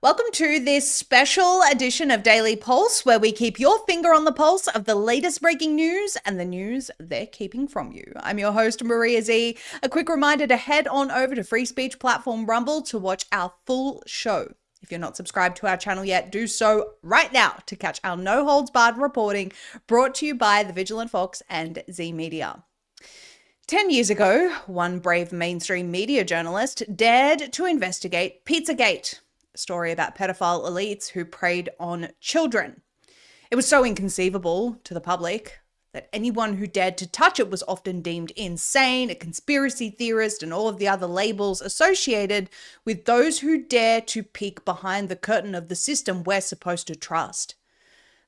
Welcome to this special edition of Daily Pulse, where we keep your finger on the pulse of the latest breaking news and the news they're keeping from you. I'm your host, Maria Zeee. A quick reminder to head on over to free speech platform Rumble to watch our full show. If you're not subscribed to our channel yet, do so right now to catch our no-holds-barred reporting brought to you by The Vigilant Fox and Zeee Media. 10 years ago, one brave mainstream media journalist dared to investigate Pizzagate, a story about pedophile elites who preyed on children. It was so inconceivable to the public that anyone who dared to touch it was often deemed insane, a conspiracy theorist, and all of the other labels associated with those who dare to peek behind the curtain of the system we're supposed to trust.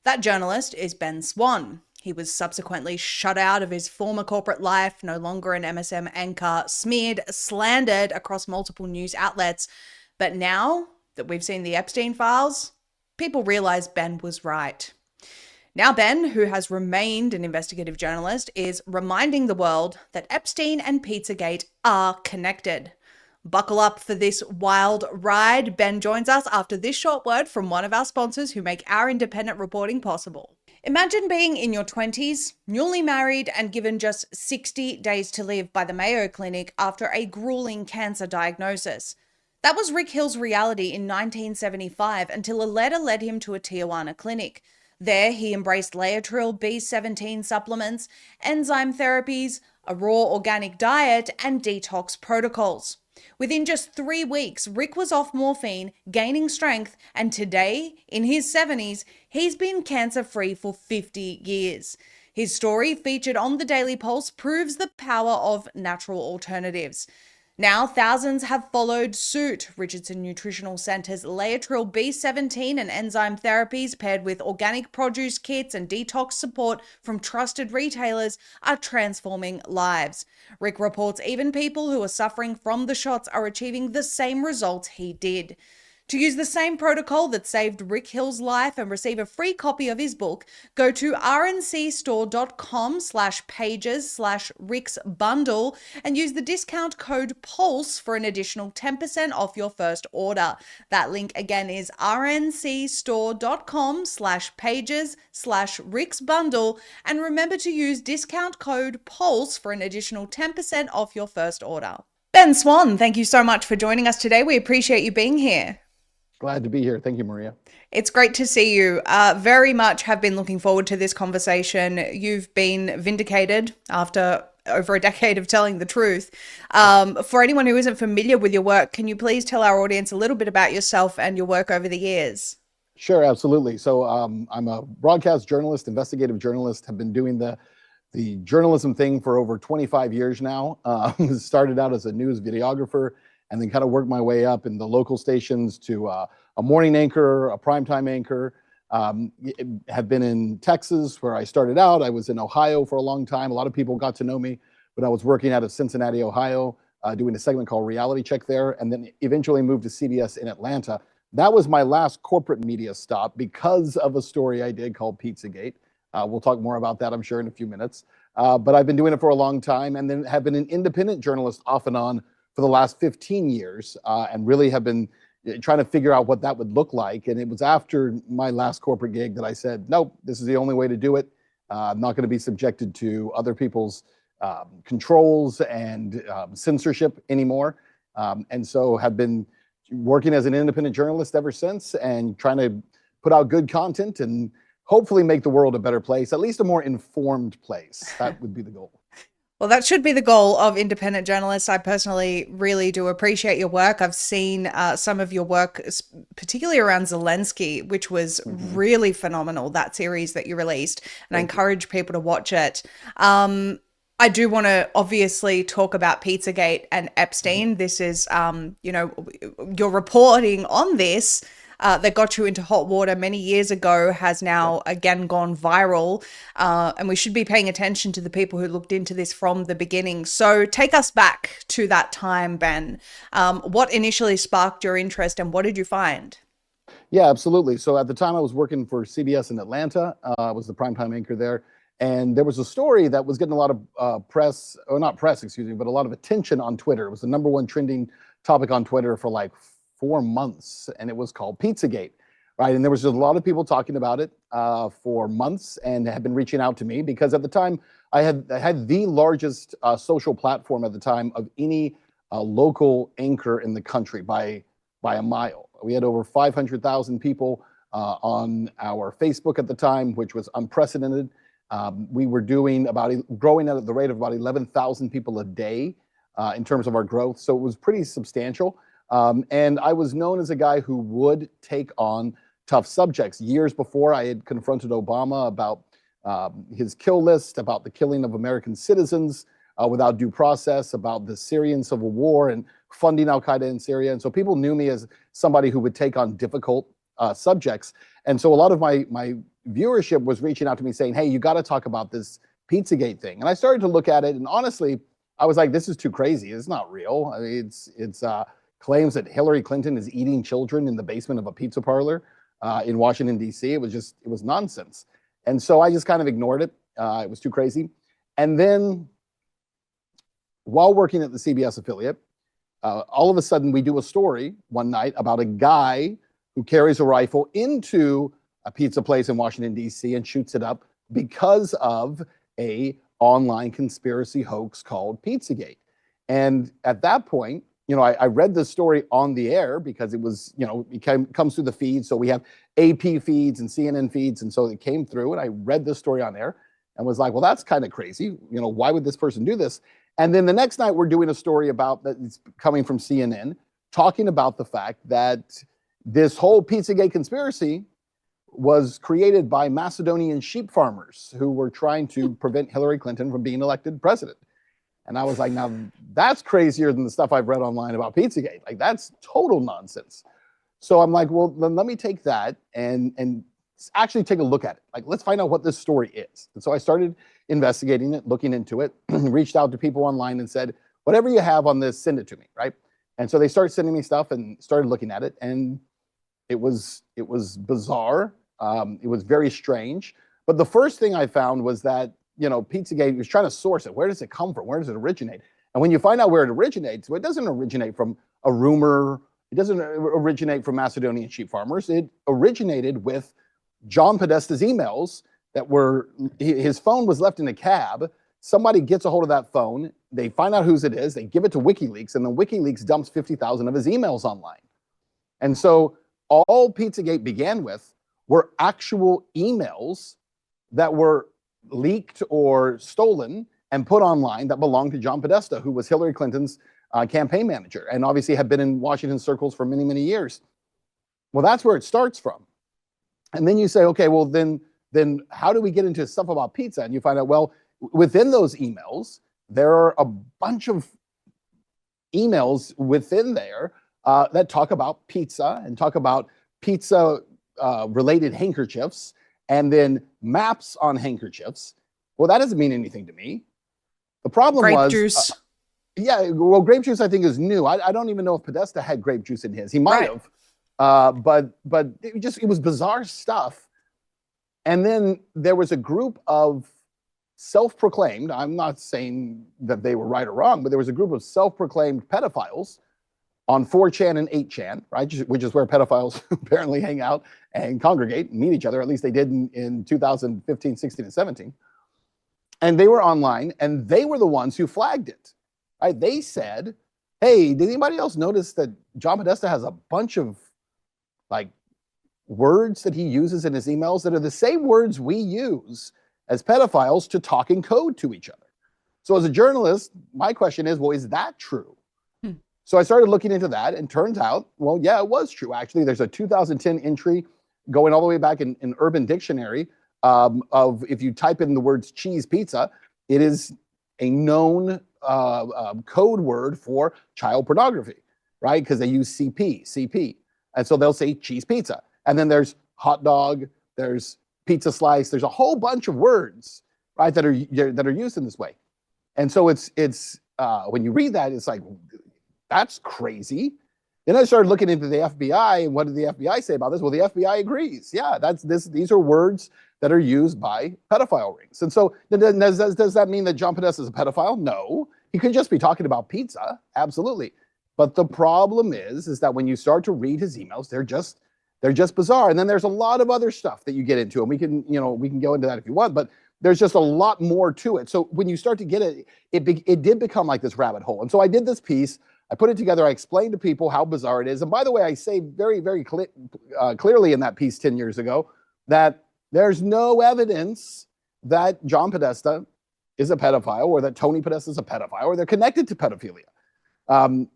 That journalist is Ben Swann. He was subsequently shut out of his former corporate life, no longer an MSM anchor, smeared, slandered across multiple news outlets. But now that we've seen the Epstein files, people realize Ben was right. Now Ben, who has remained an investigative journalist, is reminding the world that Epstein and Pizzagate are connected. Buckle up for this wild ride. Ben joins us after this short word from one of our sponsors who make our independent reporting possible. Imagine being in your 20s, newly married, and given just 60 days to live by the Mayo Clinic after a grueling cancer diagnosis. That was Rick Hill's reality in 1975 until a letter led him to a Tijuana clinic. There, he embraced Laetrile B17 supplements, enzyme therapies, a raw organic diet, and detox protocols. Within just 3 weeks, Rick was off morphine, gaining strength, and today, in his 70s, he's been cancer-free for 50 years. His story, featured on the Daily Pulse, proves the power of natural alternatives. Now, thousands have followed suit. Richardson Nutritional Center's Laetrile B17 and enzyme therapies paired with organic produce kits and detox support from trusted retailers are transforming lives. Rick reports even people who are suffering from the shots are achieving the same results he did. To use the same protocol that saved Rick Hill's life and receive a free copy of his book, go to rncstore.com/pages/ricksbundle and use the discount code PULSE for an additional 10% off your first order. That link again is rncstore.com/pages/ricksbundle, and remember to use discount code PULSE for an additional 10% off your first order. Ben Swann, thank you so much for joining us today. We appreciate you being here. Glad to be here. Thank you, Maria. It's great to see you. Very much have been looking forward to this conversation. You've been vindicated after over a decade of telling the truth. For anyone who isn't familiar with your work, can you please tell our audience a little bit about yourself and your work over the years? Sure, absolutely. So I'm a broadcast journalist, investigative journalist, have been doing the journalism thing for over 25 years now. Started out as a news videographer, and then kind of worked my way up in the local stations to a morning anchor, a primetime anchor. Have been in Texas where I started out. I was in Ohio for a long time. A lot of people got to know me when I was working out of Cincinnati, Ohio, doing a segment called Reality Check there, and then eventually moved to CBS in Atlanta. That was my last corporate media stop because of a story I did called Pizzagate. We'll talk more about that, I'm sure, in a few minutes. But I've been doing it for a long time, and then have been an independent journalist off and on for the last 15 years, and really have been trying to figure out what that would look like. And it was after my last corporate gig that I said, nope, this is the only way to do it. I'm not going to be subjected to other people's controls and censorship anymore. And so have been working as an independent journalist ever since, and trying to put out good content and hopefully make the world a better place, at least a more informed place. That would be the goal. Well, that should be the goal of independent journalists. I personally really do appreciate your work. I've seen some of your work, particularly around Zelensky, which was really phenomenal, that series that you released, and I encourage people to watch it. I do want to obviously talk about Pizzagate and Epstein. This is, your reporting on this that got you into hot water many years ago has now again gone viral. And we should be paying attention to the people who looked into this from the beginning. So take us back to that time, Ben. What initially sparked your interest and what did you find? Yeah, absolutely. So at the time I was working for CBS in Atlanta. I was the primetime anchor there. And there was a story that was getting a lot of press, or not press, excuse me, but a lot of attention on Twitter. It was the #1 trending topic on Twitter for like 4 months, and it was called Pizzagate, right? And there was just a lot of people talking about it for months, and had been reaching out to me because at the time I had the largest social platform at the time of any local anchor in the country by a mile. We had over 500,000 people on our Facebook at the time, which was unprecedented. We were growing at the rate of about 11,000 people a day in terms of our growth. So it was pretty substantial. And I was known as a guy who would take on tough subjects. Years before, I had confronted Obama about his kill list, about the killing of American citizens without due process, about the Syrian civil war and funding Al-Qaeda in Syria. And so people knew me as somebody who would take on difficult subjects. And so a lot of my viewership was reaching out to me saying, hey, you got to talk about this Pizzagate thing. And I started to look at it, and honestly, I was like, this is too crazy. It's not real. I mean, it's claims that Hillary Clinton is eating children in the basement of a pizza parlor in Washington, D.C. It was nonsense. And so I just kind of ignored it. It was too crazy. And then while working at the CBS affiliate, all of a sudden we do a story one night about a guy who carries a rifle into a pizza place in Washington, D.C. and shoots it up because of a online conspiracy hoax called Pizzagate. And at that point, I read this story on the air because it was, it comes through the feed. So we have AP feeds and CNN feeds. And so it came through, and I read this story on air and was like, well, that's kind of crazy. Why would this person do this? And then the next night we're doing a story about that. It's coming from CNN, talking about the fact that this whole Pizzagate conspiracy was created by Macedonian sheep farmers who were trying to prevent Hillary Clinton from being elected president. And I was like, now that's crazier than the stuff I've read online about Pizzagate. Like, that's total nonsense. So I'm like, well, then let me take that and actually take a look at it. Like, let's find out what this story is. And so I started investigating it, looking into it, reached out to people online and said, whatever you have on this, send it to me, right? And so they started sending me stuff and started looking at it. And it was bizarre. It was very strange. But the first thing I found was that, Pizzagate was trying to source it. Where does it come from? Where does it originate? And when you find out where it originates, well, it doesn't originate from a rumor. It doesn't originate from Macedonian sheep farmers. It originated with John Podesta's emails that his phone was left in a cab. Somebody gets a hold of that phone. They find out whose it is. They give it to WikiLeaks, and then WikiLeaks dumps 50,000 of his emails online. And so all Pizzagate began with were actual emails that were leaked or stolen and put online that belonged to John Podesta, who was Hillary Clinton's campaign manager and obviously had been in Washington circles for many, many years. Well, that's where it starts from. And then you say, okay, well, then how do we get into stuff about pizza? And you find out, well, within those emails, there are a bunch of emails within there that talk about pizza and talk about pizza related handkerchiefs and then maps on handkerchiefs. Well, that doesn't mean anything to me. The problem was grape juice. Yeah, well, grape juice I think is new. I don't even know if Podesta had grape juice in his. He might have, but it was bizarre stuff. And then there was a group of self-proclaimed, I'm not saying that they were right or wrong, but there was a group of self-proclaimed pedophiles on 4chan and 8chan, right? Which is where pedophiles apparently hang out and congregate and meet each other. At least they did in 2015, 16, and 17. And they were online, and they were the ones who flagged it, right? They said, hey, did anybody else notice that John Podesta has a bunch of words that he uses in his emails that are the same words we use as pedophiles to talk in code to each other? So as a journalist, my question is, well, is that true? So I started looking into that, and turns out, well, yeah, it was true. Actually, there's a 2010 entry going all the way back in Urban Dictionary of if you type in the words cheese pizza, it is a known code word for child pornography, right? Because they use CP. And so they'll say cheese pizza. And then there's hot dog, there's pizza slice, there's a whole bunch of words, right, that are used in this way. And so it's when you read that, it's like, that's crazy. Then I started looking into the FBI, and what did the FBI say about this? Well, the FBI agrees. Yeah, these are words that are used by pedophile rings. And so does that mean that John Podesta is a pedophile? No. He could just be talking about pizza. Absolutely. But the problem is that when you start to read his emails, they're just bizarre. And then there's a lot of other stuff that you get into, and we can go into that if you want, but there's just a lot more to it. So when you start to get it, it did become like this rabbit hole. And so I did this piece, I put it together, I explained to people how bizarre it is. And by the way, I say very, very clearly in that piece 10 years ago that there's no evidence that John Podesta is a pedophile, or that Tony Podesta is a pedophile, or they're connected to pedophilia.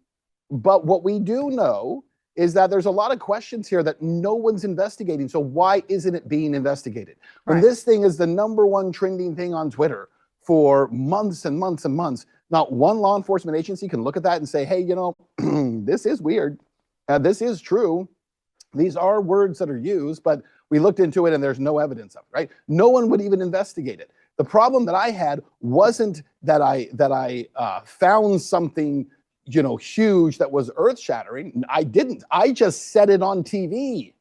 But what we do know is that there's a lot of questions here that no one's investigating. So why isn't it being investigated? When this thing is the #1 trending thing on Twitter for months and months and months, not one law enforcement agency can look at that and say, hey, this is weird. This is true. These are words that are used, but we looked into it and there's no evidence of it, right? No one would even investigate it. The problem that I had wasn't that I found something huge that was earth-shattering. I didn't. I just said it on TV.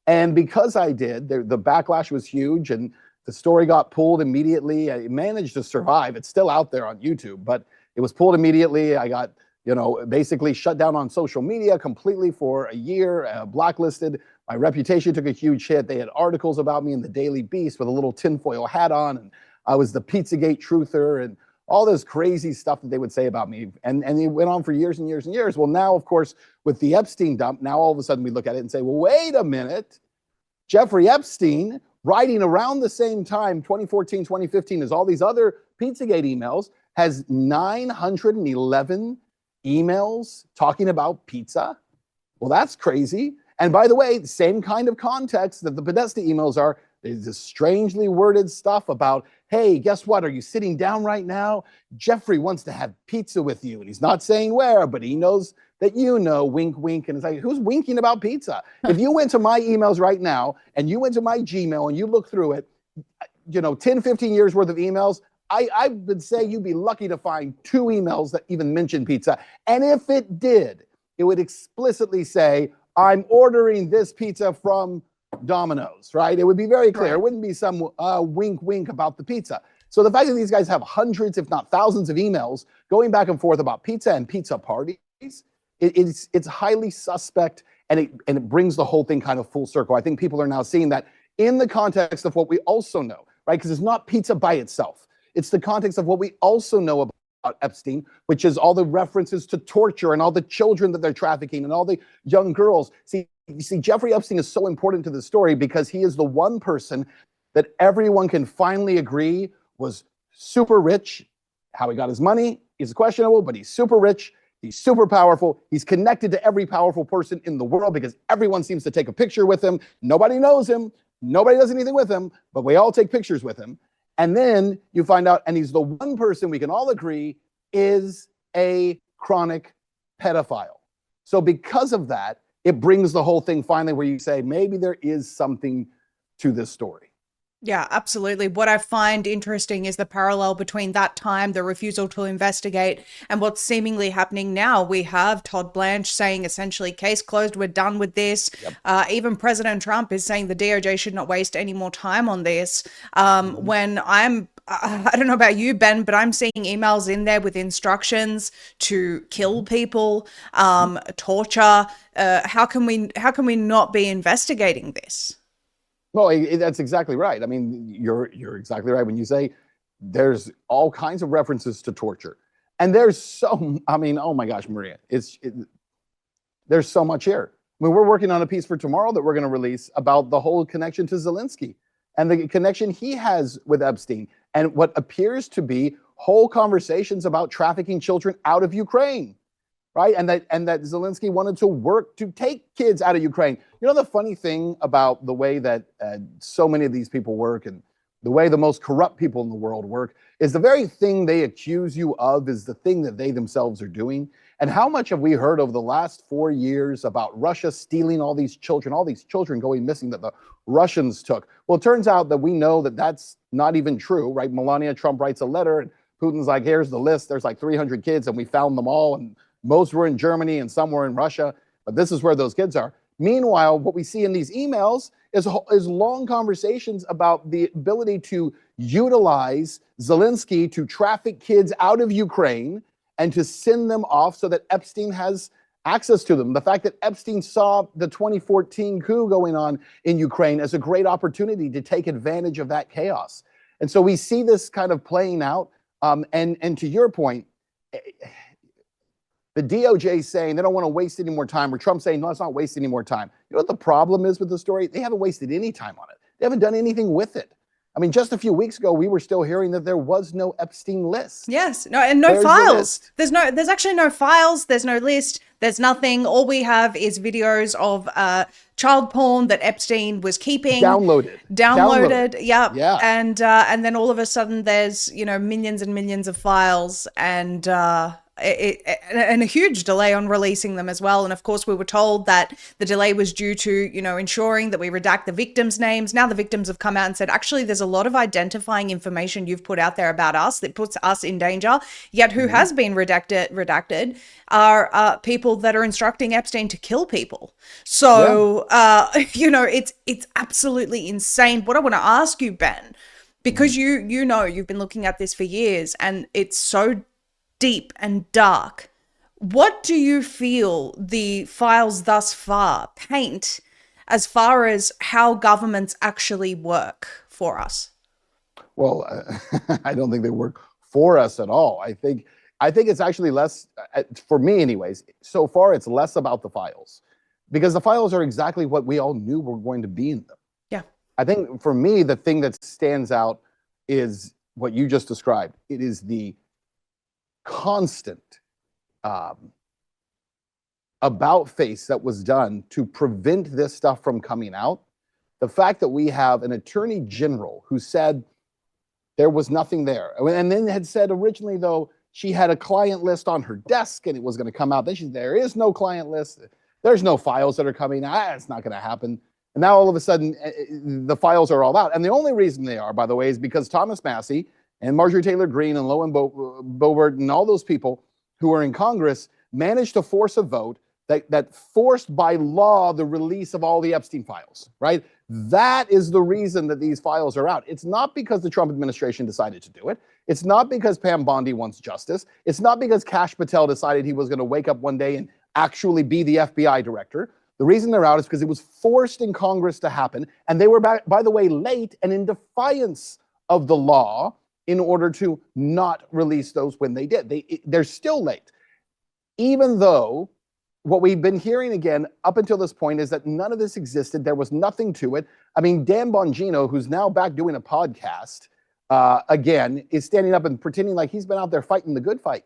And because I did, the backlash was huge, and the story got pulled immediately. I managed to survive. It's still out there on YouTube, but it was pulled immediately. I got, basically shut down on social media completely for a year, blacklisted. My reputation took a huge hit. They had articles about me in the Daily Beast with a little tinfoil hat on, and I was the Pizzagate truther, and all this crazy stuff that they would say about me. And it went on for years and years and years. Well, now, of course, with the Epstein dump, now all of a sudden we look at it and say, well, wait a minute. Jeffrey Epstein, writing around the same time, 2014, 2015, as all these other Pizzagate emails, has 911 emails talking about pizza. Well, that's crazy. And by the way, the same kind of context that the Podesta emails are. There's this strangely worded stuff about, hey, guess what? Are you sitting down right now? Jeffrey wants to have pizza with you. And he's not saying where, but he knows that wink, wink. And it's like, who's winking about pizza? If you went to my emails right now and you went to my Gmail and you look through it, 10, 15 years worth of emails, I would say you'd be lucky to find 2 emails that even mention pizza. And if it did, it would explicitly say, I'm ordering this pizza from Domino's, right? It would be very clear. It wouldn't be some wink, wink about the pizza. So the fact that these guys have hundreds, if not thousands of emails going back and forth about pizza and pizza parties, it's highly suspect, and it brings the whole thing kind of full circle. I think people are now seeing that in the context of what we also know, right? Because it's not pizza by itself. It's the context of what we also know about Epstein, which is all the references to torture and all the children that they're trafficking and all the young girls. You see, Jeffrey Epstein is so important to the story because he is the one person that everyone can finally agree was super rich. How he got his money is questionable, but he's super rich. He's super powerful. He's connected to every powerful person in the world because everyone seems to take a picture with him. Nobody knows him. Nobody does anything with him, but we all take pictures with him. And then you find out, and he's the one person we can all agree is a chronic pedophile. So because of that, it brings the whole thing finally where you say, maybe there is something to this story. Yeah, absolutely. What I find interesting is the parallel between that time, the refusal to investigate, and what's seemingly happening now. We have Todd Blanche saying essentially, case closed, we're done with this. Yep. Even President Trump is saying the DOJ should not waste any more time on this. When I don't know about you, Ben, but I'm seeing emails in there with instructions to kill people, torture. How can we not be investigating this? Well, that's exactly right. I mean, you're exactly right when you say there's all kinds of references to torture, and there's oh my gosh, Maria, there's so much here. I mean, we're working on a piece for tomorrow that we're going to release about the whole connection to Zelensky and the connection he has with Epstein, and what appears to be whole conversations about trafficking children out of Ukraine. Right, and that Zelensky wanted to work to take kids out of Ukraine. The funny thing about the way that so many of these people work, and the way the most corrupt people in the world work, is the very thing they accuse you of is the thing that they themselves are doing. And how much have we heard over the last 4 years about Russia stealing all these children going missing that the Russians took? Well, it turns out that we know that that's not even true, right? Melania Trump writes a letter, and Putin's like, here's the list. There's like 300 kids, and we found them all, and most were in Germany and some were in Russia, but this is where those kids are. Meanwhile, what we see in these emails is long conversations about the ability to utilize Zelensky to traffic kids out of Ukraine and to send them off so that Epstein has access to them. The fact that Epstein saw the 2014 coup going on in Ukraine as a great opportunity to take advantage of that chaos. And so we see this kind of playing out. And to your point, the DOJ saying they don't want to waste any more time, or Trump saying, no, let's not waste any more time. You know what the problem is with the story? They haven't wasted any time on it. They haven't done anything with it. I mean, just a few weeks ago, we were still hearing that there was no Epstein list. Yes, no, and no files. There's actually no files. There's no list. There's nothing. All we have is videos of child porn that Epstein was keeping. Downloaded. Yeah. And then all of a sudden, there's millions and millions of files, and and a huge delay on releasing them as well. And of course, we were told that the delay was due to, ensuring that we redact the victims' names. Now the victims have come out and said, actually, there's a lot of identifying information you've put out there about us that puts us in danger. Yet who has been redacted are people that are instructing Epstein to kill people. So, it's absolutely insane. What I want to ask you, Ben, because you've been looking at this for years, and it's so deep and dark. What do you feel the files thus far paint as far as how governments actually work for us? Well, I don't think they work for us at all. I think it's actually less, for me anyways, so far it's less about the files, because the files are exactly what we all knew were going to be in them. Yeah. I think for me, the thing that stands out is what you just described. It is the constant about face that was done to prevent this stuff from coming out. The fact that we have an attorney general who said there was nothing there, and then had said originally, though, she had a client list on her desk and it was going to come out. Then she said, there is no client list. There's no files that are coming out. It's not going to happen. And now all of a sudden, the files are all out. And the only reason they are, by the way, is because Thomas Massie and Marjorie Taylor Greene and Lowen Boebert and all those people who are in Congress managed to force a vote that forced by law the release of all the Epstein files, right? That is the reason that these files are out. It's not because the Trump administration decided to do it. It's not because Pam Bondi wants justice. It's not because Kash Patel decided he was going to wake up one day and actually be the FBI director. The reason they're out is because it was forced in Congress to happen. And they were, by the way, late and in defiance of the law in order to not release those when they did. They're still late. Even though what we've been hearing again up until this point is that none of this existed. There was nothing to it. I mean, Dan Bongino, who's now back doing a podcast, again, is standing up and pretending like he's been out there fighting the good fight.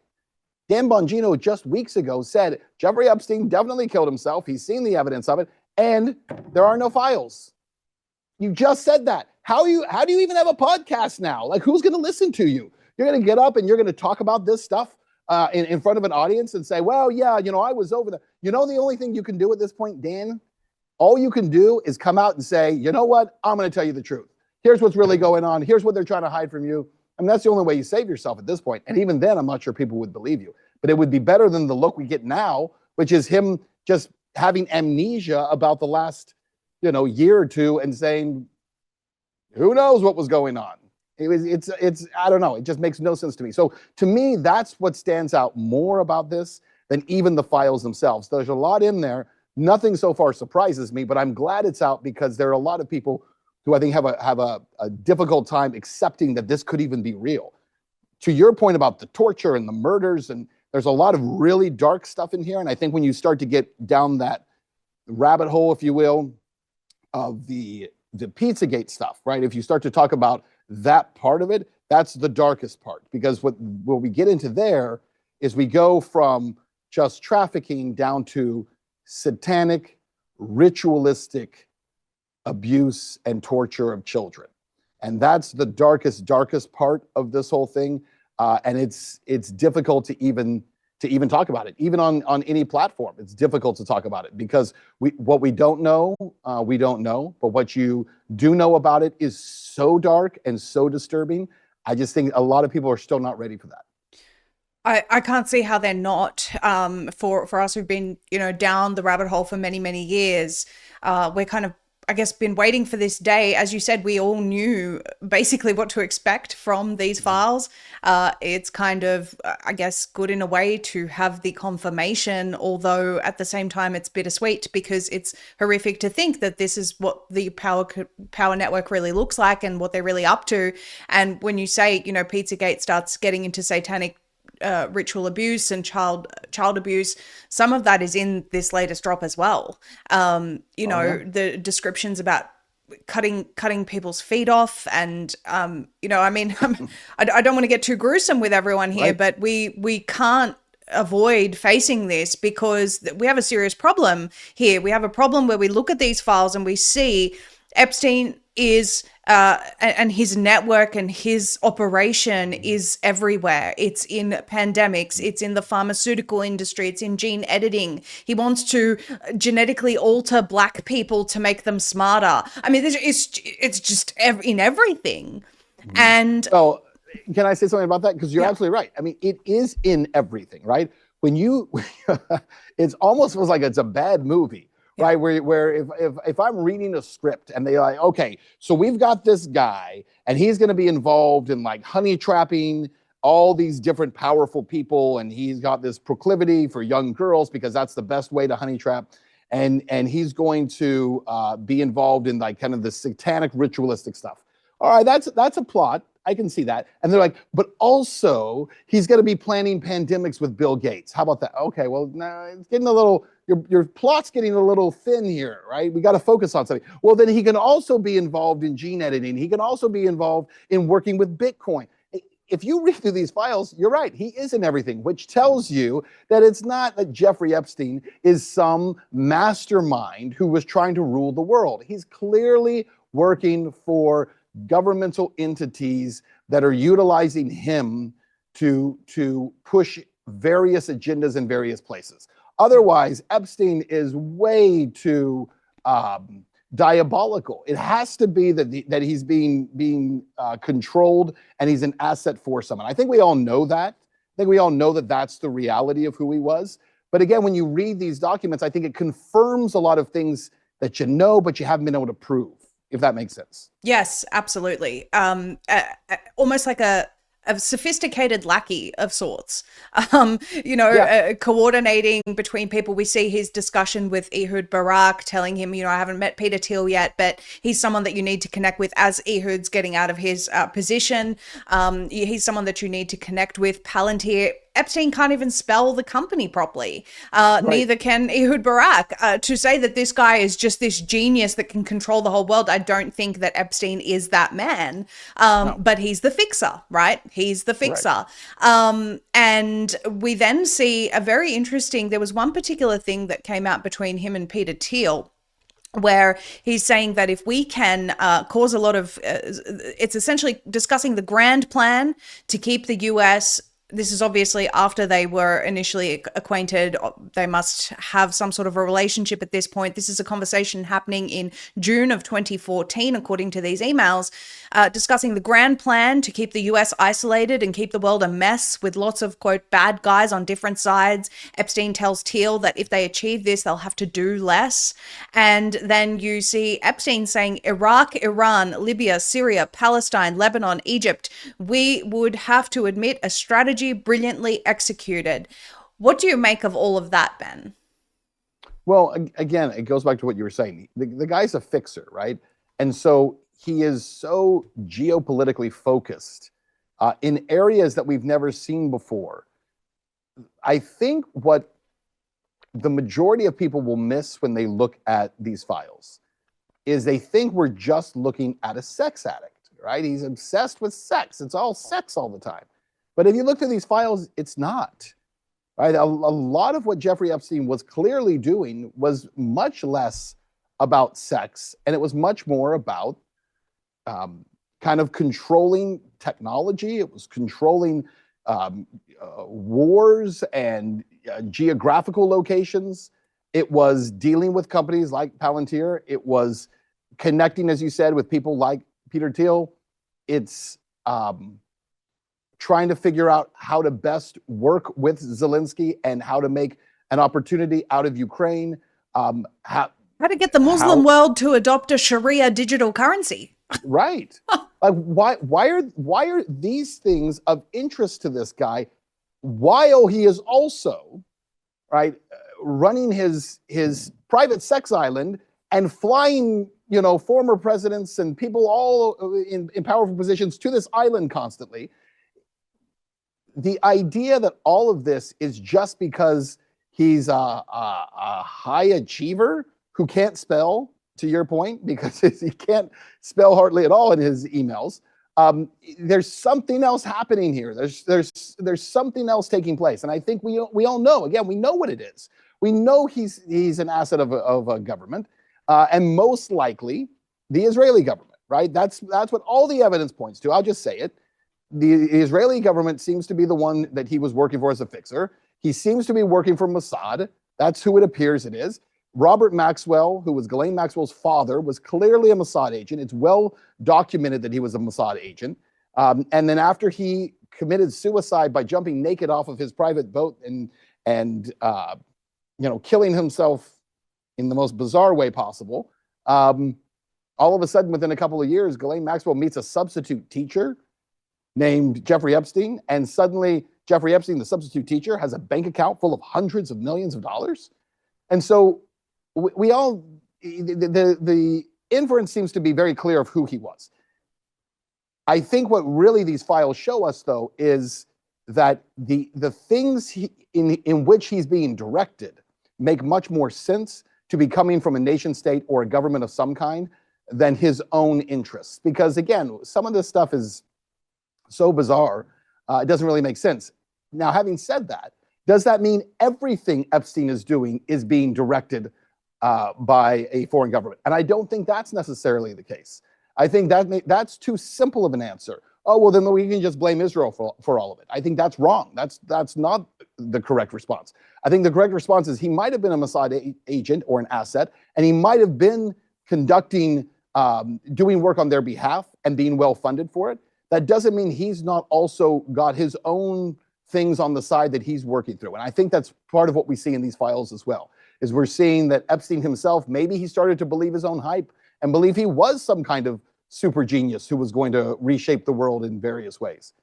Dan Bongino just weeks ago said Jeffrey Epstein definitely killed himself. He's seen the evidence of it, and there are no files. You just said that. How do you even have a podcast now? Like, who's going to listen to you? You're going to get up and you're going to talk about this stuff in front of an audience and say, well, yeah, I was over there. The only thing you can do at this point, Dan, all you can do is come out and say, you know what? I'm going to tell you the truth. Here's what's really going on. Here's what they're trying to hide from you. I mean, that's the only way you save yourself at this point. And even then, I'm not sure people would believe you. But it would be better than the look we get now, which is him just having amnesia about the last, year or two and saying, who knows what was going on? It's I don't know. It just makes no sense to me. So to me, that's what stands out more about this than even the files themselves. There's a lot in there. Nothing so far surprises me, but I'm glad it's out because there are a lot of people who I think have a difficult time accepting that this could even be real. To your point about the torture and the murders, and there's a lot of really dark stuff in here. And I think when you start to get down that rabbit hole, if you will, of the Pizzagate stuff, right? If you start to talk about that part of it, that's the darkest part, because what we get into there is we go from just trafficking down to satanic, ritualistic abuse and torture of children. And that's the darkest part of this whole thing. And it's difficult to even talk about it. Even on any platform, it's difficult to talk about it because what we don't know, we don't know. But what you do know about it is so dark and so disturbing. I just think a lot of people are still not ready for that. I can't see how they're not. For us who've been, down the rabbit hole for many, many years, we're kind of I guess, been waiting for this day. As you said, we all knew basically what to expect from these files. It's kind of, I guess, good in a way to have the confirmation, although at the same time it's bittersweet because it's horrific to think that this is what the power network really looks like and what they're really up to. And when you say, Pizzagate starts getting into satanic ritual abuse and child abuse, some of that is in this latest drop as well. The descriptions about cutting people's feet off, and I don't want to get too gruesome with everyone here, right, but we can't avoid facing this because we have a serious problem here. We have a problem where we look at these files and we see Epstein is and his network and his operation is everywhere. It's in pandemics, it's in the pharmaceutical industry, it's in gene editing. He wants to genetically alter Black people to make them smarter. I mean, it's just in everything. And well, can I say something about that? Because you're absolutely right. I mean, it is in everything, right? When you, it almost feels like it's a bad movie. Yeah. Right, where if I'm reading a script and they're like, okay, so we've got this guy and he's going to be involved in like honey trapping all these different powerful people, and he's got this proclivity for young girls because that's the best way to honey trap, and he's going to be involved in like kind of the satanic ritualistic stuff. All right, that's a plot. I can see that. And they're like, but also he's going to be planning pandemics with Bill Gates. How about that? Okay, well, now it's getting a little, your plot's getting a little thin here, right? We got to focus on something. Well, then he can also be involved in gene editing. He can also be involved in working with Bitcoin. If you read through these files, you're right. He is in everything, which tells you that it's not that Jeffrey Epstein is some mastermind who was trying to rule the world. He's clearly working for governmental entities that are utilizing him to push various agendas in various places. Otherwise, Epstein is way too diabolical. It has to be that he's being controlled and he's an asset for someone. I think we all know that. I think we all know that that's the reality of who he was. But again, when you read these documents, I think it confirms a lot of things that you know, but you haven't been able to prove, if that makes sense. Yes, absolutely. Almost like a sophisticated lackey of sorts, coordinating between people. We see his discussion with Ehud Barak, telling him, I haven't met Peter Thiel yet, but he's someone that you need to connect with as Ehud's getting out of his position. He's someone that you need to connect with. Palantir. Epstein can't even spell the company properly. Right. Neither can Ehud Barak. To say that this guy is just this genius that can control the whole world, I don't think that Epstein is that man. No. But he's the fixer, right? He's the fixer. Right. And we then see a very interesting, there was one particular thing that came out between him and Peter Thiel, where he's saying that if we can cause a lot of, it's essentially discussing the grand plan to keep the US. This is obviously after they were initially acquainted. They must have some sort of a relationship at this point. This is a conversation happening in June of 2014, according to these emails, discussing the grand plan to keep the US isolated and keep the world a mess with lots of, quote, bad guys on different sides. Epstein tells Thiel that if they achieve this, they'll have to do less. And then you see Epstein saying Iraq, Iran, Libya, Syria, Palestine, Lebanon, Egypt, we would have to admit a strategy brilliantly executed. What do you make of all of that, Ben? Well, again, it goes back to what you were saying. The guy's a fixer, right? And so he is so geopolitically focused in areas that we've never seen before. I think what the majority of people will miss when they look at these files is they think we're just looking at a sex addict, right? He's obsessed with sex. It's all sex all the time. But if you look through these files, it's not, right? A lot of what Jeffrey Epstein was clearly doing was much less about sex, and it was much more about kind of controlling technology. It was controlling wars and geographical locations. It was dealing with companies like Palantir. It was connecting, as you said, with people like Peter Thiel. It's trying to figure out how to best work with Zelensky and how to make an opportunity out of Ukraine. Try to get the Muslim world to adopt a Sharia digital currency. Right. Like why are these things of interest to this guy while he is also, right, running his private sex island and flying, you know, former presidents and people all in powerful positions to this island constantly. The idea that all of this is just because he's a high achiever who can't spell, to your point, because he can't spell hardly at all in his emails. There's something else happening here. There's something else taking place, and I think we all know. Again, we know what it is. We know he's an asset of a government, and most likely the Israeli government. Right? That's what all the evidence points to. I'll just say it. The Israeli government seems to be the one that he was working for as a fixer. He seems to be working for Mossad. That's who it appears it is. Robert Maxwell, who was Ghislaine Maxwell's father, was clearly a Mossad agent. It's well documented that he was a Mossad agent. And then after he committed suicide by jumping naked off of his private boat and you know, killing himself in the most bizarre way possible, all of a sudden, within a couple of years, Ghislaine Maxwell meets a substitute teacher named Jeffrey Epstein, and suddenly Jeffrey Epstein, the substitute teacher, has a bank account full of hundreds of millions of dollars. And so we all, the inference seems to be very clear of who he was. I think what really these files show us, though, is that the things in which he's being directed make much more sense to be coming from a nation state or a government of some kind than his own interests. Because again, some of this stuff is so bizarre, it doesn't really make sense. Now, having said that, does that mean everything Epstein is doing is being directed by a foreign government? And I don't think that's necessarily the case. I think that's too simple of an answer. Oh, well, then we can just blame Israel for all of it. I think that's wrong. That's not the correct response. I think the correct response is he might have been a Mossad agent or an asset, and he might have been conducting, doing work on their behalf and being well funded for it. That doesn't mean he's not also got his own things on the side that he's working through. And I think that's part of what we see in these files as well, is we're seeing that Epstein himself, maybe he started to believe his own hype and believe he was some kind of super genius who was going to reshape the world in various ways.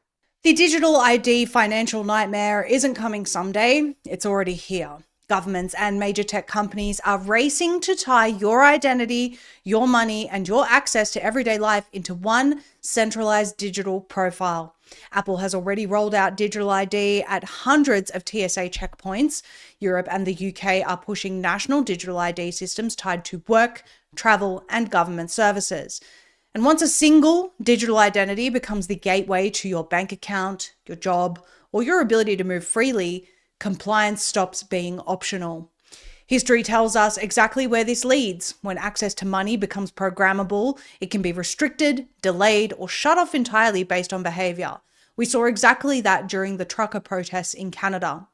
The digital ID financial nightmare isn't coming someday, it's already here. Governments and major tech companies are racing to tie your identity, your money, and your access to everyday life into one centralized digital profile. Apple has already rolled out digital ID at hundreds of TSA checkpoints. Europe and the UK are pushing national digital ID systems tied to work, travel, and government services. And once a single digital identity becomes the gateway to your bank account, your job, or your ability to move freely, compliance stops being optional. History tells us exactly where this leads. When access to money becomes programmable, it can be restricted, delayed, or shut off entirely based on behavior. We saw exactly that during the trucker protests in Canada.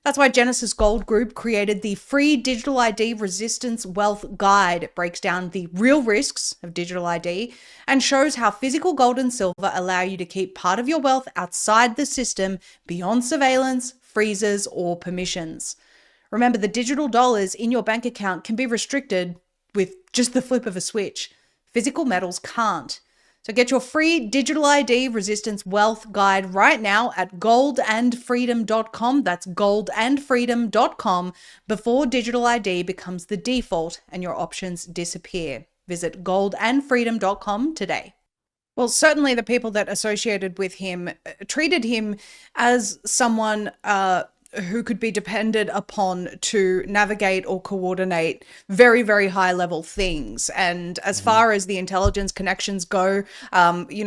That's why Genesis Gold Group created the free Digital ID Resistance Wealth Guide. It breaks down the real risks of digital ID and shows how physical gold and silver allow you to keep part of your wealth outside the system, beyond surveillance, freezes, or permissions. Remember, the digital dollars in your bank account can be restricted with just the flip of a switch. Physical metals can't. So get your free Digital ID Resistance Wealth Guide right now at goldandfreedom.com. That's goldandfreedom.com before digital ID becomes the default and your options disappear. Visit goldandfreedom.com today. Well, certainly the people that associated with him treated him as someone who could be depended upon to navigate or coordinate very, very high level things. And as far as the intelligence connections go, we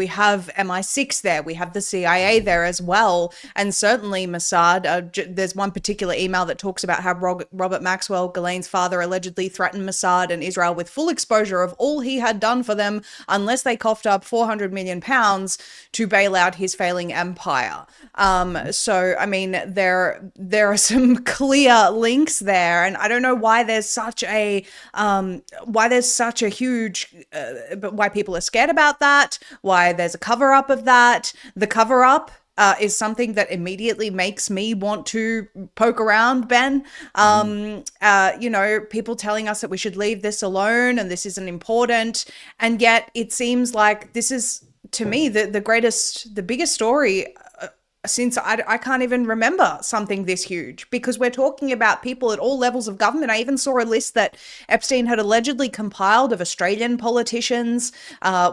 have MI6 there, we have the CIA there as well. And certainly Mossad, there's one particular email that talks about how Robert Maxwell, Ghislaine's father, allegedly threatened Mossad and Israel with full exposure of all he had done for them unless they coughed up 400 million pounds to bail out his failing empire. So, I mean, there are some clear links there, and I don't know why there's such a huge, but why people are scared about that, why there's a cover up of that. The cover up is something that immediately makes me want to poke around, Ben. People telling us that we should leave this alone and this isn't important. And yet it seems like this is, to me, the biggest story since I can't even remember something this huge, because we're talking about people at all levels of government. I even saw a list that Epstein had allegedly compiled of Australian politicians,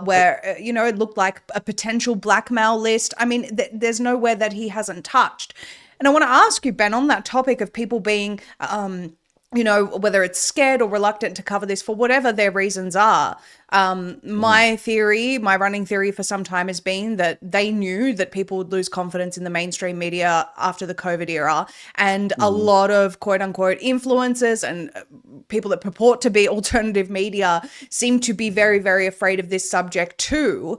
where, it looked like a potential blackmail list. I mean, there's nowhere that he hasn't touched. And I want to ask you, Ben, on that topic of people being, whether it's scared or reluctant to cover this for whatever their reasons are. My running theory for some time has been that they knew that people would lose confidence in the mainstream media after the COVID era. And a lot of quote unquote influencers and people that purport to be alternative media seem to be very, very afraid of this subject too.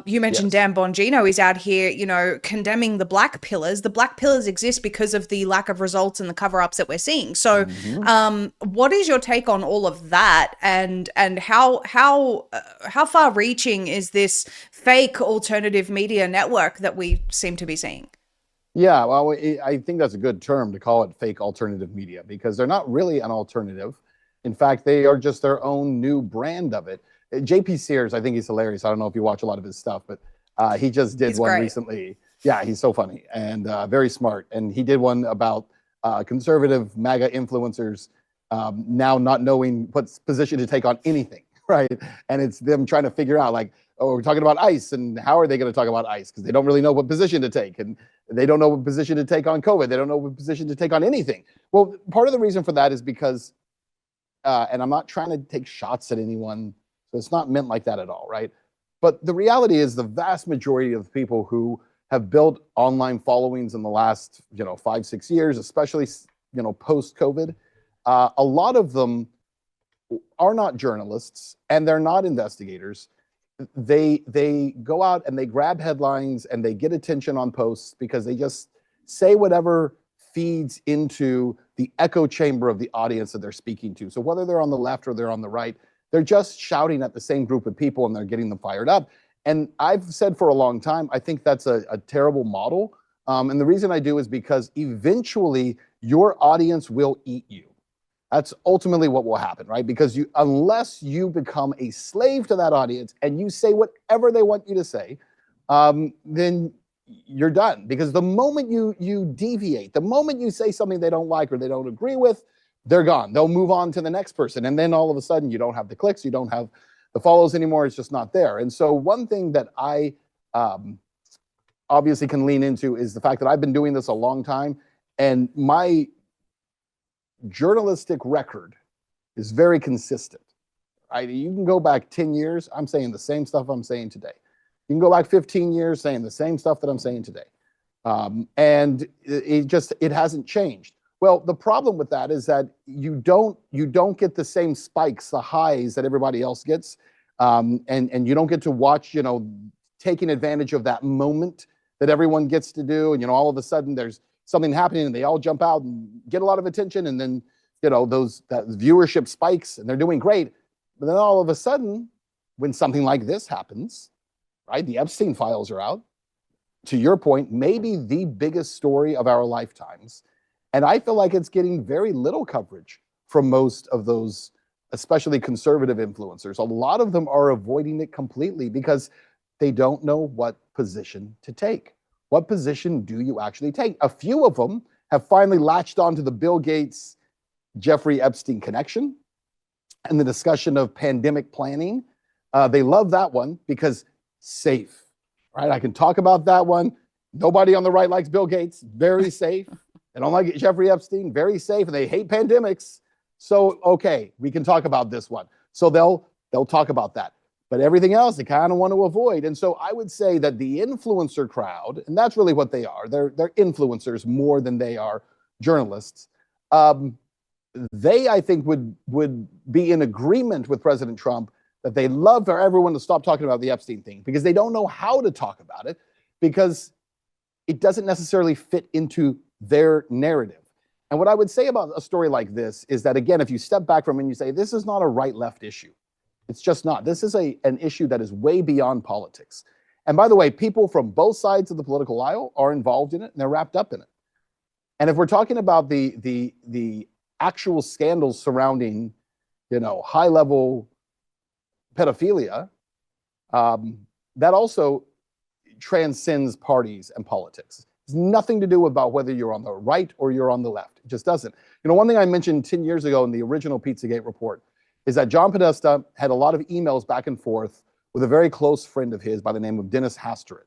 You mentioned Dan Bongino is out here, condemning the black pillars. The black pillars exist because of the lack of results and the cover-ups that we're seeing. So what is your take on all of that, and how far-reaching is this fake alternative media network that we seem to be seeing? Yeah, well, I think that's a good term to call it, fake alternative media, because they're not really an alternative. In fact, they are just their own new brand of it. JP Sears, I think he's hilarious. I don't know if you watch a lot of his stuff, but he just did one recently. Yeah, he's so funny and very smart. And he did one about conservative MAGA influencers now not knowing what position to take on anything, right? And it's them trying to figure out, like, oh, we're talking about ICE, and how are they going to talk about ICE? Because they don't really know what position to take, and they don't know what position to take on COVID. They don't know what position to take on anything. Well, part of the reason for that is because, and I'm not trying to take shots at anyone, so it's not meant like that at all, right? But the reality is the vast majority of people who have built online followings in the last, 5-6 years, especially, post-COVID, a lot of them are not journalists and they're not investigators. They go out and they grab headlines and they get attention on posts because they just say whatever feeds into the echo chamber of the audience that they're speaking to. So whether they're on the left or they're on the right, they're just shouting at the same group of people and they're getting them fired up. And I've said for a long time, I think that's a terrible model. And the reason I do is because eventually your audience will eat you. That's ultimately what will happen, right? Because unless you become a slave to that audience and you say whatever they want you to say, then you're done. Because the moment you deviate, the moment you say something they don't like or they don't agree with, they're gone. They'll move on to the next person. And then all of a sudden you don't have the clicks, you don't have the follows anymore. It's just not there. And so one thing that I obviously can lean into is the fact that I've been doing this a long time, and my journalistic record is very consistent. You can go back 10 years, I'm saying the same stuff I'm saying today. You can go back 15 years saying the same stuff that I'm saying today. And it hasn't changed. Well, the problem with that is that you don't get the same spikes, the highs that everybody else gets. And you don't get to watch, taking advantage of that moment that everyone gets to do. And, all of a sudden there's something happening and they all jump out and get a lot of attention. And then, that viewership spikes and they're doing great. But then all of a sudden, when something like this happens, right, the Epstein files are out, to your point, maybe the biggest story of our lifetimes. And I feel like it's getting very little coverage from most of those, especially conservative influencers. A lot of them are avoiding it completely because they don't know what position to take. What position do you actually take? A few of them have finally latched onto the Bill Gates, Jeffrey Epstein connection and the discussion of pandemic planning. They love that one because safe, right? I can talk about that one. Nobody on the right likes Bill Gates, very safe. They don't like Jeffrey Epstein, very safe, and they hate pandemics. So, okay, we can talk about this one. So they'll talk about that. But everything else, they kind of want to avoid. And so I would say that the influencer crowd, and that's really what they are, they're influencers more than they are journalists. They, I think, would be in agreement with President Trump that they love for everyone to stop talking about the Epstein thing because they don't know how to talk about it because it doesn't necessarily fit into their narrative. And what I would say about a story like this is that, again, if you step back from it and you say, this is not a right-left issue. It's just not. This is an issue that is way beyond politics. And by the way, people from both sides of the political aisle are involved in it, and they're wrapped up in it. And if we're talking about the actual scandals surrounding, high-level pedophilia, that also transcends parties and politics. It's nothing to do about whether you're on the right or you're on the left. It just doesn't. One thing I mentioned 10 years ago in the original Pizzagate report is that John Podesta had a lot of emails back and forth with a very close friend of his by the name of Dennis Hastert.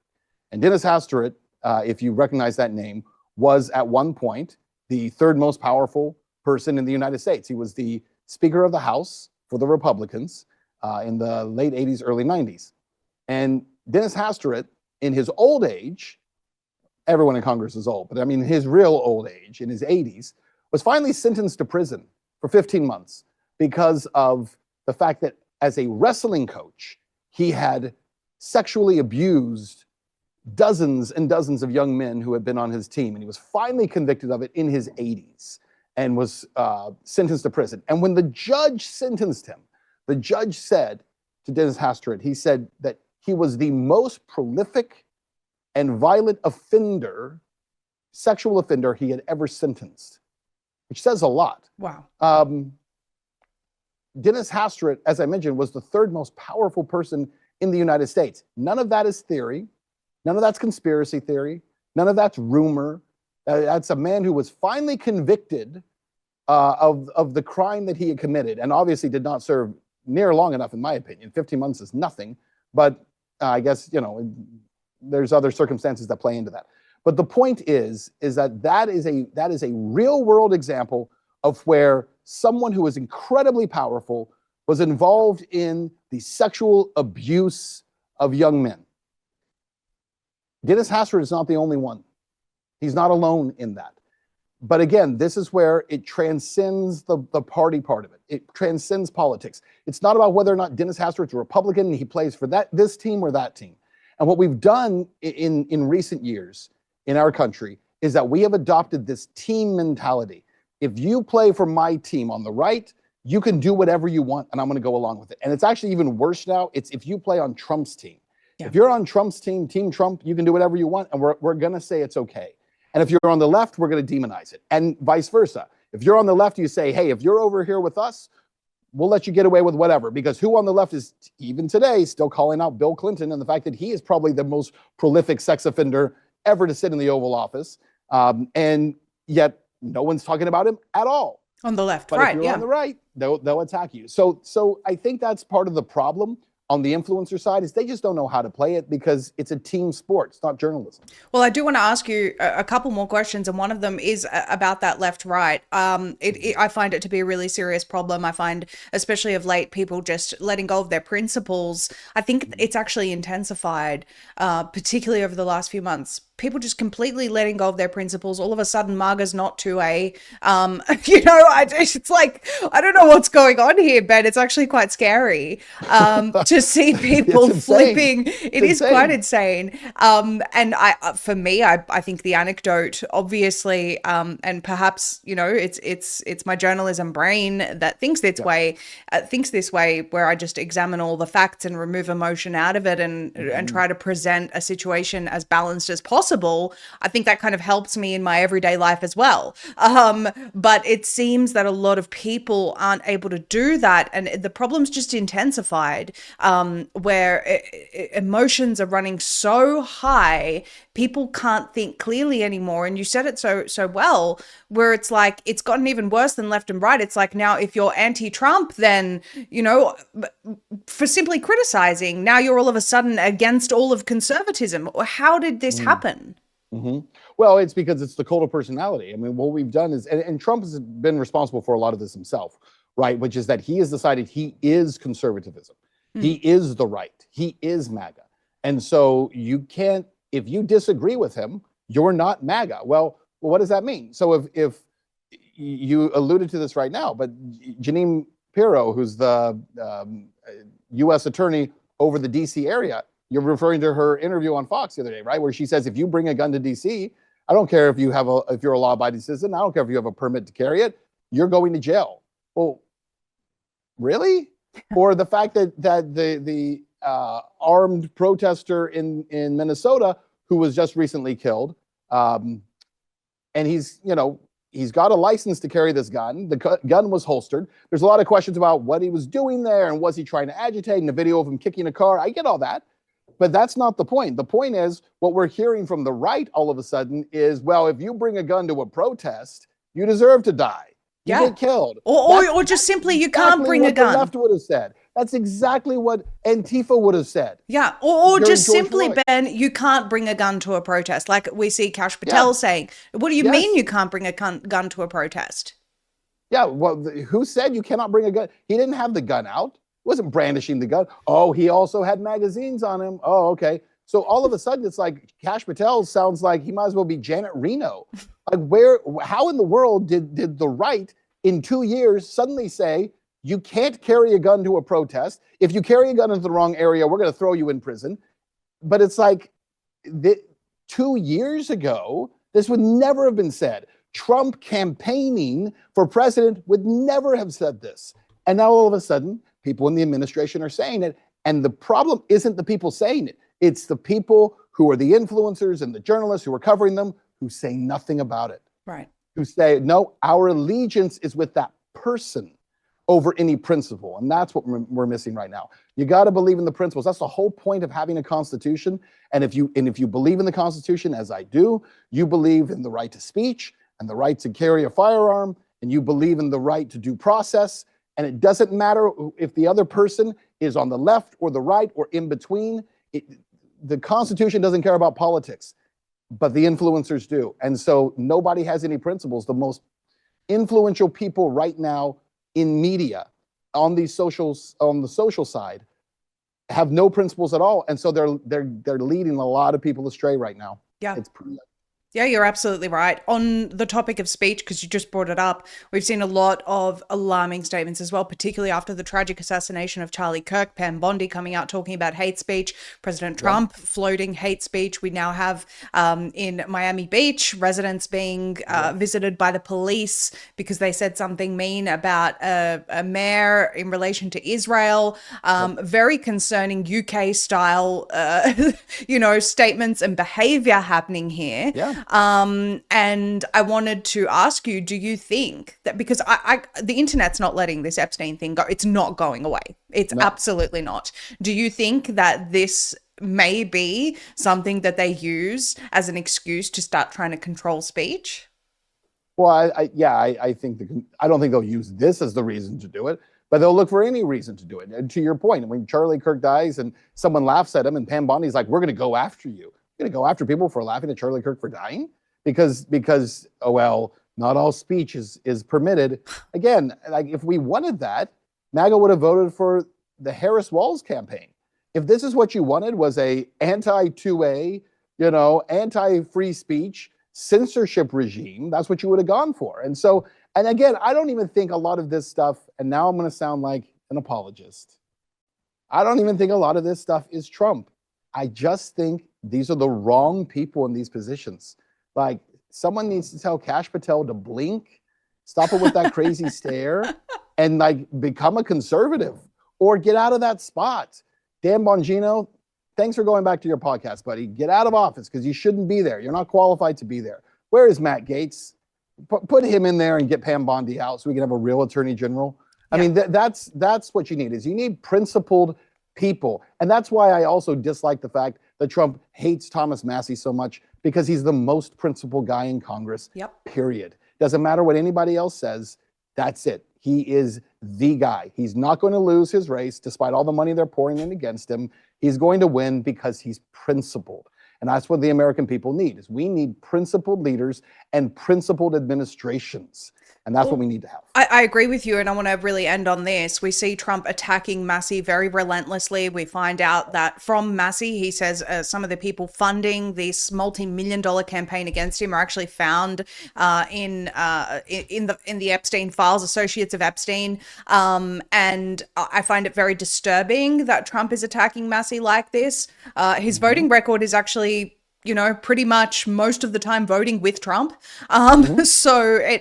And Dennis Hastert, if you recognize that name, was at one point the third most powerful person in the United States. He was the Speaker of the House for the Republicans in the late 80s, early 90s. And Dennis Hastert, in his old age, everyone in Congress is old, but I mean his real old age, in his 80s, was finally sentenced to prison for 15 months because of the fact that as a wrestling coach, he had sexually abused dozens and dozens of young men who had been on his team. And he was finally convicted of it in his 80s and was sentenced to prison. And when the judge sentenced him, the judge said to Dennis Hastert, he said that he was the most prolific and violent offender, sexual offender he had ever sentenced, which says a lot. Wow. Dennis Hastert, as I mentioned, was the third most powerful person in the United States. None of that is theory. None of that's conspiracy theory. None of that's rumor. That's a man who was finally convicted of the crime that he had committed, and obviously did not serve near long enough, in my opinion. 15 months is nothing, but I guess, there's other circumstances that play into that. But the point is that is a real world example of where someone who is incredibly powerful was involved in the sexual abuse of young men. Dennis Hastert is not the only one. He's not alone in that. But again, this is where it transcends the party part of it. It transcends politics. It's not about whether or not Dennis Hastert's a Republican and he plays for this team or that team. And what we've done in recent years in our country is that we have adopted this team mentality. If you play for my team on the right, you can do whatever you want, and I'm going to go along with it. And it's actually even worse now. It's if you play on Trump's team. Yeah. If you're on Trump's team, Team Trump, you can do whatever you want, and we're going to say it's okay. And if you're on the left, we're going to demonize it, and vice versa. If you're on the left, you say, hey, if you're over here with us, we'll let you get away with whatever. Because who on the left is, even today, still calling out Bill Clinton and the fact that he is probably the most prolific sex offender ever to sit in the Oval Office. And yet no one's talking about him at all. On the left, but right, if you're on the right, they'll attack you. So I think that's part of the problem on the influencer side, is they just don't know how to play it because it's a team sport. It's not journalism. Well, I do want to ask you a couple more questions, and one of them is about that left-right. I find it to be a really serious problem. I find, especially of late, people just letting go of their principles. I think it's actually intensified, particularly over the last few months. People just completely letting go of their principles. All of a sudden, MAGA's not 2A. It's like, I don't know what's going on here, Ben. It's actually quite scary to see people flipping. It is quite insane. And for me, I think the anecdote, obviously, and perhaps, it's my journalism brain that thinks this way, where I just examine all the facts and remove emotion out of it and try to present a situation as balanced as possible. I think that kind of helps me in my everyday life as well. But it seems that a lot of people aren't able to do that. And the problem's just intensified, where emotions are running so high, people can't think clearly anymore. And you said it so well, where it's like, it's gotten even worse than left and right. It's like, now if you're anti-Trump, then, for simply criticizing, now you're all of a sudden against all of conservatism. How did this happen? Mm-hmm. Well, it's because it's the cult of personality. I mean, what we've done is, and Trump has been responsible for a lot of this himself, right? Which is that he has decided he is conservatism. He is the right. He is MAGA. And so you can't, if you disagree with him, you're not MAGA. Well, what does that mean? So if you alluded to this right now, but Jeanine Pirro, who's the U.S. attorney over the D.C. area, you're referring to her interview on Fox the other day, right? Where she says, if you bring a gun to D.C., I don't care if you're a law-abiding citizen, I don't care if you have a permit to carry it, you're going to jail. Well, really? Or the fact that the armed protester in Minnesota who was just recently killed. And he's got a license to carry this gun. The gun was holstered. There's a lot of questions about what he was doing there and was he trying to agitate, and the video of him kicking a car. I get all that, but that's not the point. The point is what we're hearing from the right all of a sudden is, well, if you bring a gun to a protest, you deserve to die. You get killed. Or just simply you can't bring a gun. The left would have said. That's exactly what Antifa would have said. Yeah, or just simply, Ben, you can't bring a gun to a protest. Like we see Kash Patel saying. What do you mean you can't bring a gun to a protest? Yeah, well, who said you cannot bring a gun? He didn't have the gun out. He wasn't brandishing the gun. Oh, he also had magazines on him. Oh, okay. So all of a sudden, it's like Kash Patel sounds like he might as well be Janet Reno. Like how in the world did the right in 2 years suddenly say, you can't carry a gun to a protest. If you carry a gun into the wrong area, we're going to throw you in prison. But it's like 2 years ago, this would never have been said. Trump campaigning for president would never have said this. And now all of a sudden, people in the administration are saying it. And the problem isn't the people saying it. It's the people who are the influencers and the journalists who are covering them who say nothing about it. Right. Who say, no, our allegiance is with that person over any principle. And that's what we're missing right now. You got to believe in the principles. That's the whole point of having a constitution. And if you believe in the Constitution, as I do, you believe in the right to speech and the right to carry a firearm, and you believe in the right to due process. And it doesn't matter if the other person is on the left or the right or in between. The Constitution doesn't care about politics, but the influencers do. And so nobody has any principles. The most influential people right now in media on the social side have no principles at all. And so they're leading a lot of people astray right now. Yeah. It's pretty. Yeah, you're absolutely right. On the topic of speech, because you just brought it up, we've seen a lot of alarming statements as well, particularly after the tragic assassination of Charlie Kirk. Pam Bondi coming out talking about hate speech, President Trump floating hate speech. We now have in Miami Beach residents being visited by the police because they said something mean about a mayor in relation to Israel. Very concerning UK style, statements and behavior happening here. Yeah. And I wanted to ask you, do you think that, because the internet's not letting this Epstein thing go, it's not going away. It's absolutely not. Do you think that this may be something that they use as an excuse to start trying to control speech? Well, I don't think they'll use this as the reason to do it, but they'll look for any reason to do it. And to your point, when Charlie Kirk dies and someone laughs at him and Pam Bondi's like, we're going to go after you. Going to go after people for laughing at Charlie Kirk for dying because not all speech is permitted. Again, like if we wanted that, MAGA would have voted for the Harris Walz campaign. If this is what you wanted, was a anti-2A, anti-free speech censorship regime, that's what you would have gone for. And again, I don't even think a lot of this stuff, and now I'm going to sound like an apologist, I don't even think a lot of this stuff is Trump. I just think these are the wrong people in these positions. Like, someone needs to tell Kash Patel to blink, stop it with that crazy stare, and become a conservative or get out of that spot. Dan Bongino, thanks for going back to your podcast, buddy. Get out of office because you shouldn't be there. You're not qualified to be there. Where is Matt Gaetz? Put him in there and get Pam Bondi out so we can have a real attorney general. I mean, that's what you need. Is you need principled people. And that's why I also dislike the fact that Trump hates Thomas Massie so much, because he's the most principled guy in Congress, period. Doesn't matter what anybody else says. That's it. He is the guy. He's not going to lose his race despite all the money they're pouring in against him. He's going to win because he's principled. And that's what the American people need, is we need principled leaders and principled administrations. And that's what we need to have. I agree with you. And I want to really end on this. We see Trump attacking Massie very relentlessly. We find out that from Massie, he says some of the people funding this multi-million-dollar campaign against him are actually found in the Epstein files, associates of Epstein. And I find it very disturbing that Trump is attacking Massie like this. His voting record is actually, pretty much most of the time voting with Trump. So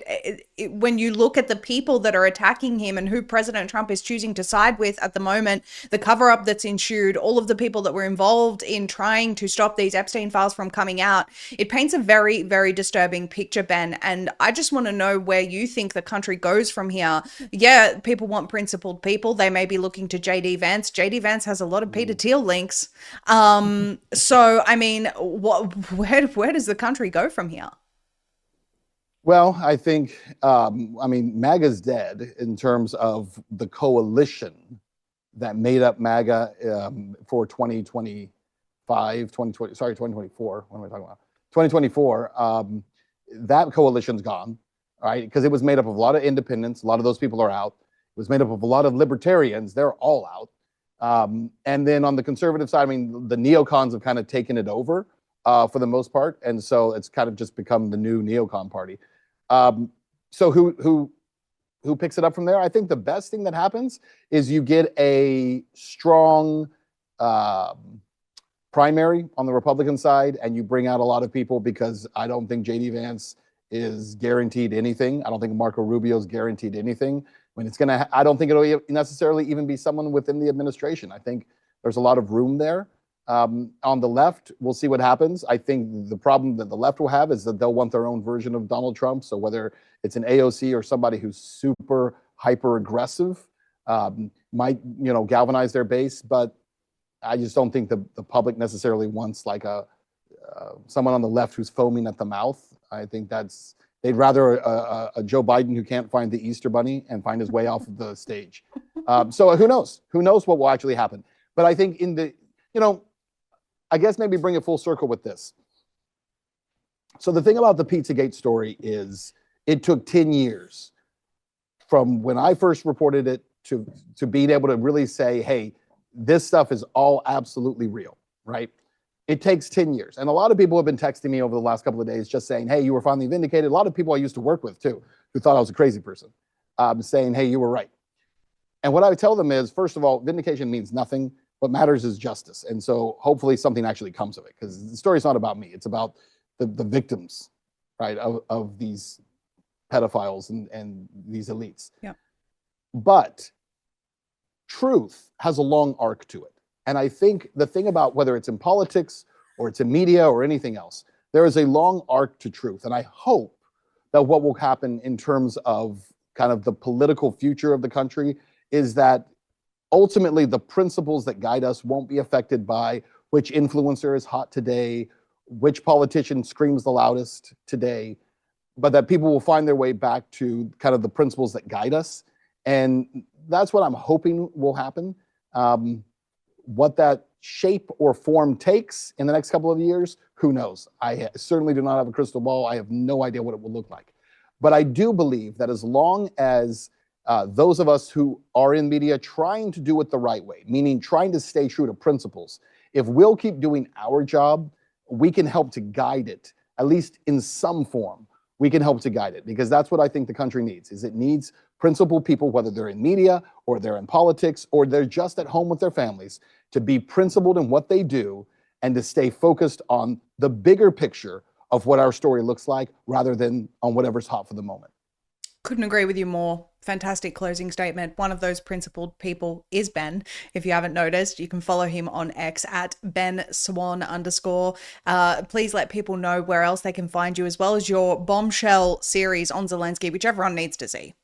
when you look at the people that are attacking him and who President Trump is choosing to side with at the moment, the cover-up that's ensued, all of the people that were involved in trying to stop these Epstein files from coming out, it paints a very, very disturbing picture, Ben. And I just want to know where you think the country goes from here. Yeah, people want principled people. They may be looking to JD Vance. JD Vance has a lot of Peter Thiel links. So, I mean, where does the country go from here? Well, I think, MAGA's dead in terms of the coalition that made up MAGA for 2024. What am I talking about? 2024. That coalition's gone, right? Because it was made up of a lot of independents. A lot of those people are out. It was made up of a lot of libertarians. They're all out. And then on the conservative side, the neocons have kind of taken it over for the most part. And so it's kind of just become the new neocon party. So who picks it up from there? I think the best thing that happens is you get a strong primary on the Republican side, and you bring out a lot of people, because I don't think JD Vance is guaranteed anything. I don't think Marco Rubio is guaranteed anything. I don't think it'll necessarily even be someone within the administration. I think there's a lot of room there. On the left, we'll see what happens. I think the problem that the left will have is that they'll want their own version of Donald Trump. So whether it's an AOC or somebody who's super hyper aggressive, might galvanize their base. But I just don't think the public necessarily wants like someone on the left who's foaming at the mouth. I think they'd rather a Joe Biden who can't find the Easter Bunny and find his way off of the stage. So who knows? Who knows what will actually happen? But I think I guess maybe bring it full circle with this. So the thing about the Pizzagate story is it took 10 years from when I first reported it to being able to really say, hey, this stuff is all absolutely real, right? It takes 10 years. And a lot of people have been texting me over the last couple of days just saying, hey, you were finally vindicated. A lot of people I used to work with too, who thought I was a crazy person, saying, hey, you were right. And what I would tell them is, first of all, vindication means nothing. What matters is justice. And so hopefully something actually comes of it, because the story's not about me. It's about the victims, right, of these pedophiles and these elites. Yeah. But truth has a long arc to it. And I think the thing about whether it's in politics or it's in media or anything else, there is a long arc to truth. And I hope that what will happen in terms of kind of the political future of the country is that ultimately the principles that guide us won't be affected by which influencer is hot today, which politician screams the loudest today, but that people will find their way back to kind of the principles that guide us. And that's what I'm hoping will happen. What that shape or form takes in the next couple of years, who knows? I certainly do not have a crystal ball. I have no idea what it will look like. But I do believe that as long as those of us who are in media trying to do it the right way, meaning trying to stay true to principles, if we'll keep doing our job, we can help to guide it, at least in some form. We can help to guide it, because that's what I think the country needs, is it needs principled people, whether they're in media or they're in politics or they're just at home with their families, to be principled in what they do and to stay focused on the bigger picture of what our story looks like rather than on whatever's hot for the moment. Couldn't agree with you more. Fantastic closing statement. One of those principled people is Ben. If you haven't noticed, you can follow him on X at Ben Swann _. Please let people know where else they can find you, as well as your bombshell series on Zelensky, which everyone needs to see.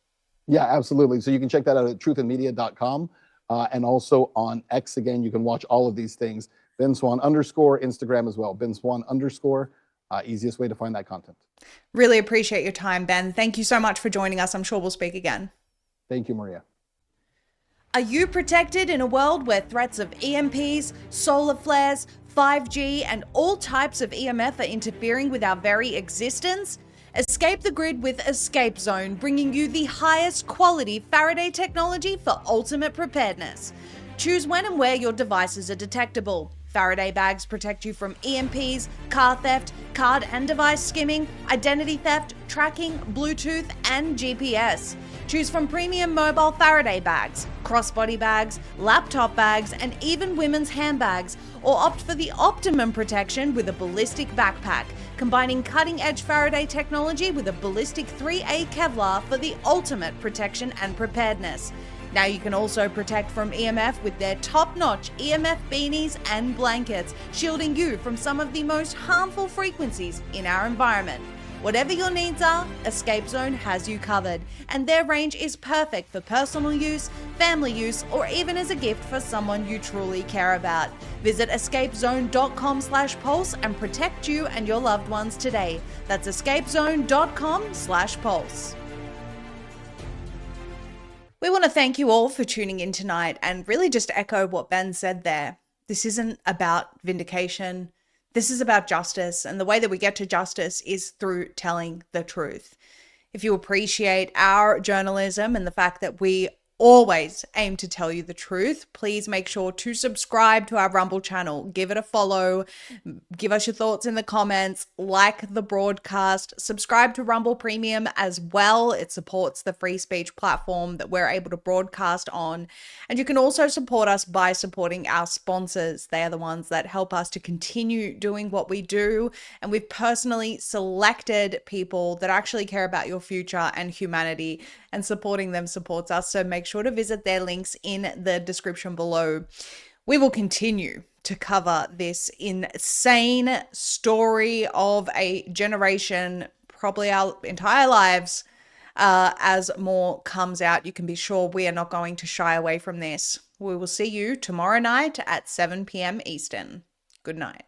Yeah, absolutely. So you can check that out at truthandmedia.com. And also on X, again, you can watch all of these things. Ben Swann _ Instagram as well. Ben Swann _ easiest way to find that content. Really appreciate your time, Ben. Thank you so much for joining us. I'm sure we'll speak again. Thank you, Maria. Are you protected in a world where threats of EMPs, solar flares, 5G, and all types of EMF are interfering with our very existence? Escape the grid with Escape Zone, bringing you the highest quality Faraday technology for ultimate preparedness. Choose when and where your devices are detectable. Faraday bags protect you from EMPs, car theft, card and device skimming, identity theft, tracking, Bluetooth, and GPS. Choose from premium mobile Faraday bags, crossbody bags, laptop bags, and even women's handbags, or opt for the optimum protection with a ballistic backpack, combining cutting-edge Faraday technology with a ballistic 3A Kevlar for the ultimate protection and preparedness. Now you can also protect from EMF with their top-notch EMF beanies and blankets, shielding you from some of the most harmful frequencies in our environment. Whatever your needs are, Escape Zone has you covered, and their range is perfect for personal use, family use, or even as a gift for someone you truly care about. Visit escapezone.com/pulse and protect you and your loved ones today. That's escapezone.com/pulse. We want to thank you all for tuning in tonight and really just echo what Ben said there. This isn't about vindication. This is about justice, and the way that we get to justice is through telling the truth. If you appreciate our journalism and the fact that we always aim to tell you the truth, please make sure to subscribe to our Rumble channel. Give it a follow. Give us your thoughts in the comments. Like the broadcast. Subscribe to Rumble Premium as well. It supports the free speech platform that we're able to broadcast on. And you can also support us by supporting our sponsors. They are the ones that help us to continue doing what we do. And we've personally selected people that actually care about your future and humanity, and supporting them supports us. So make sure to visit their links in the description below. We will continue to cover this insane story of a generation, probably our entire lives, as more comes out. You can be sure we are not going to shy away from this. We will see you tomorrow night at 7 p.m. Eastern. Good night.